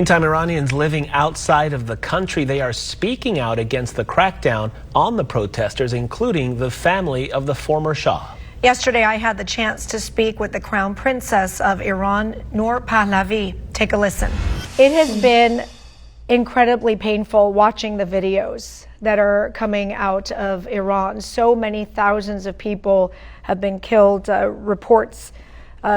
Meantime, Iranians living outside of the country, they are speaking out against the crackdown on the protesters, including the family of the former Shah. Yesterday, I had the chance to speak with the Crown Princess of Iran, Noor Pahlavi. Take a listen. It has been incredibly painful watching the videos that are coming out of Iran. So many thousands of people have been killed. Reports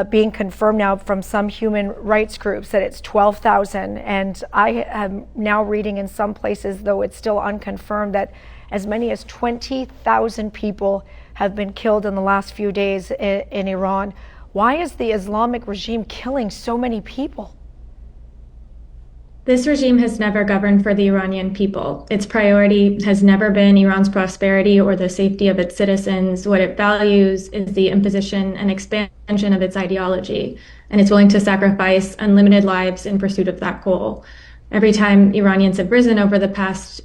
being confirmed now from some human rights groups that it's 12,000. And I am now reading in some places, though it's still unconfirmed, that as many as 20,000 people have been killed in the last few days in Iran. Why is the Islamic regime killing so many people? This regime has never governed for the Iranian people. Its priority has never been Iran's prosperity or the safety of its citizens. What it values is the imposition and expansion of its ideology, and it's willing to sacrifice unlimited lives in pursuit of that goal. Every time Iranians have risen over the past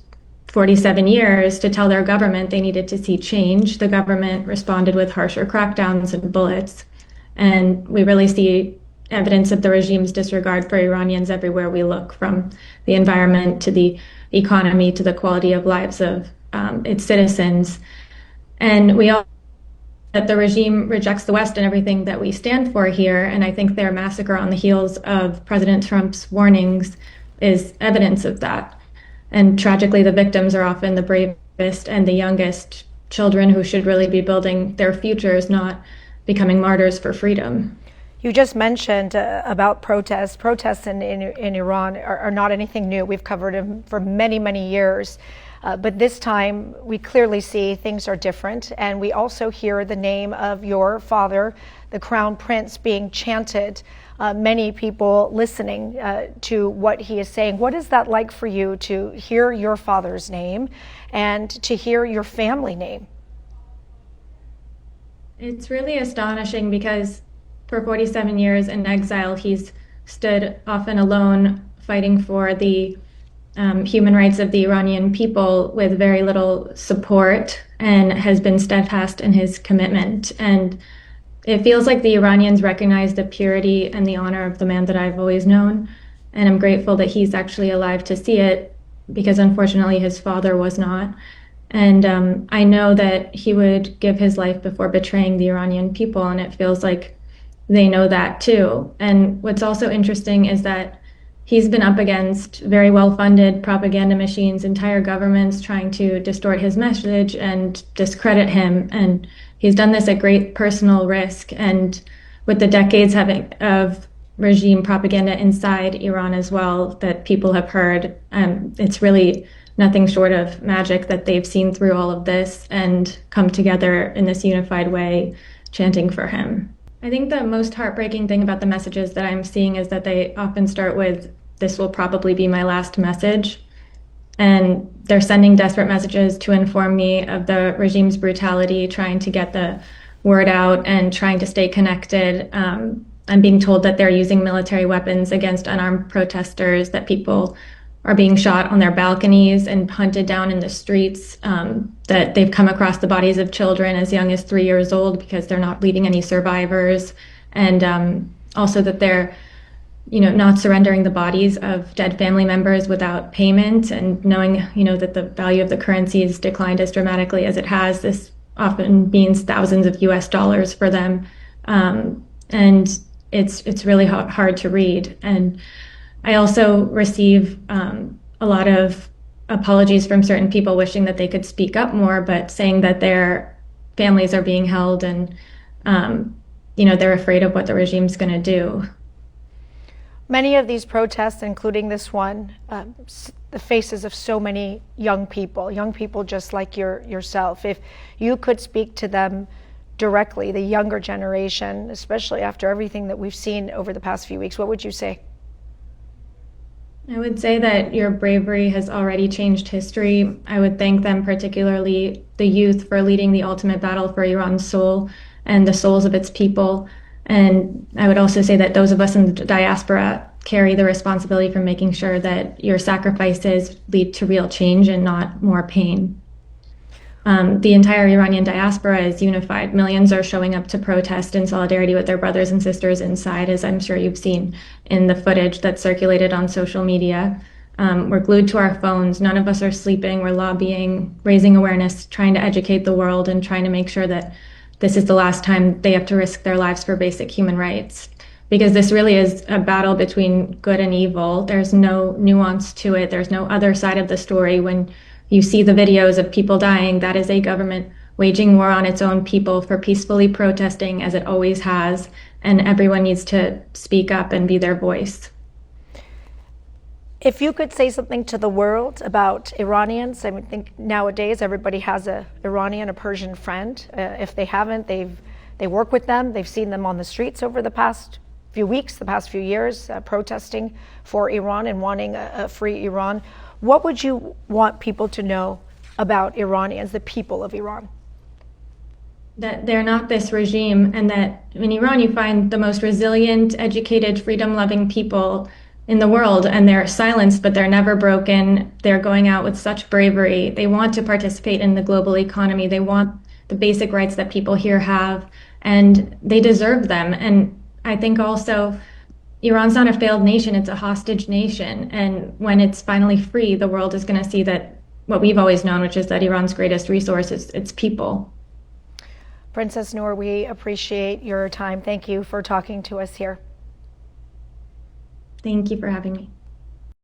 47 years to tell their government they needed to see change, the government responded with harsher crackdowns and bullets. And we really see evidence of the regime's disregard for Iranians everywhere we look, from the environment to the economy to the quality of lives of its citizens. And we all that the regime rejects the West and everything that we stand for here. And I think their massacre on the heels of President Trump's warnings is evidence of that. And tragically, the victims are often the bravest and the youngest children who should really be building their futures, not becoming martyrs for freedom. You just mentioned about protests. Protests in Iran are not anything new. We've covered them for many, many years. But this time, we clearly see things are different. And we also hear the name of your father, the Crown Prince, being chanted. Many people listening to what he is saying. What is that like for you to hear your father's name and to hear your family name? It's really astonishing because for 47 years in exile, he's stood often alone, fighting for the human rights of the Iranian people with very little support, and has been steadfast in his commitment. And it feels like the Iranians recognize the purity and the honor of the man that I've always known. And I'm grateful that he's actually alive to see it, because unfortunately his father was not. And I know that he would give his life before betraying the Iranian people, and it feels like they know that too. And what's also interesting is that he's been up against very well-funded propaganda machines, entire governments trying to distort his message and discredit him. And he's done this at great personal risk. And with the decades of regime propaganda inside Iran as well that people have heard, it's really nothing short of magic that they've seen through all of this and come together in this unified way, chanting for him. I think the most heartbreaking thing about the messages that I'm seeing is that they often start with, "This will probably be my last message." And they're sending desperate messages to inform me of the regime's brutality, trying to get the word out and trying to stay connected. I'm being told that they're using military weapons against unarmed protesters, that people are being shot on their balconies and hunted down in the streets, that they've come across the bodies of children as young as 3 years old because they're not leaving any survivors, and also that they're not surrendering the bodies of dead family members without payment, and knowing that the value of the currency has declined as dramatically as it has. This often means thousands of US dollars for them, and it's really hard to read. And I also receive a lot of apologies from certain people wishing that they could speak up more, but saying that their families are being held and, they're afraid of what the regime's going to do. Many of these protests, including this one, the faces of so many young people just like yourself. If you could speak to them directly, the younger generation, especially after everything that we've seen over the past few weeks, what would you say? I would say that your bravery has already changed history. I would thank them, particularly the youth, for leading the ultimate battle for Iran's soul and the souls of its people. And I would also say that those of us in the diaspora carry the responsibility for making sure that your sacrifices lead to real change and not more pain. The entire Iranian diaspora is unified. Millions are showing up to protest in solidarity with their brothers and sisters inside, as I'm sure you've seen in the footage that's circulated on social media. We're glued to our phones. None of us are sleeping. We're lobbying, raising awareness, trying to educate the world, and trying to make sure that this is the last time they have to risk their lives for basic human rights. Because this really is a battle between good and evil. There's no nuance to it. There's no other side of the story. When you see the videos of people dying, that is a government waging war on its own people for peacefully protesting, as it always has. And everyone needs to speak up and be their voice. If you could say something to the world about Iranians, I would think nowadays everybody has a Iranian, a Persian friend. If they haven't, they work with them. They've seen them on the streets over the past few weeks, the past few years, protesting for Iran and wanting a free Iran. What would you want people to know about Iranians, the people of Iran? That they're not this regime, and that in Iran you find the most resilient, educated, freedom-loving people in the world, and they're silenced, but they're never broken. They're going out with such bravery. They want to participate in the global economy. They want the basic rights that people here have, and they deserve them. And I think also Iran's not a failed nation, it's a hostage nation. And when it's finally free, the world is going to see that what we've always known, which is that Iran's greatest resource is its people. Princess Noor, we appreciate your time. Thank you for talking to us here. Thank you for having me.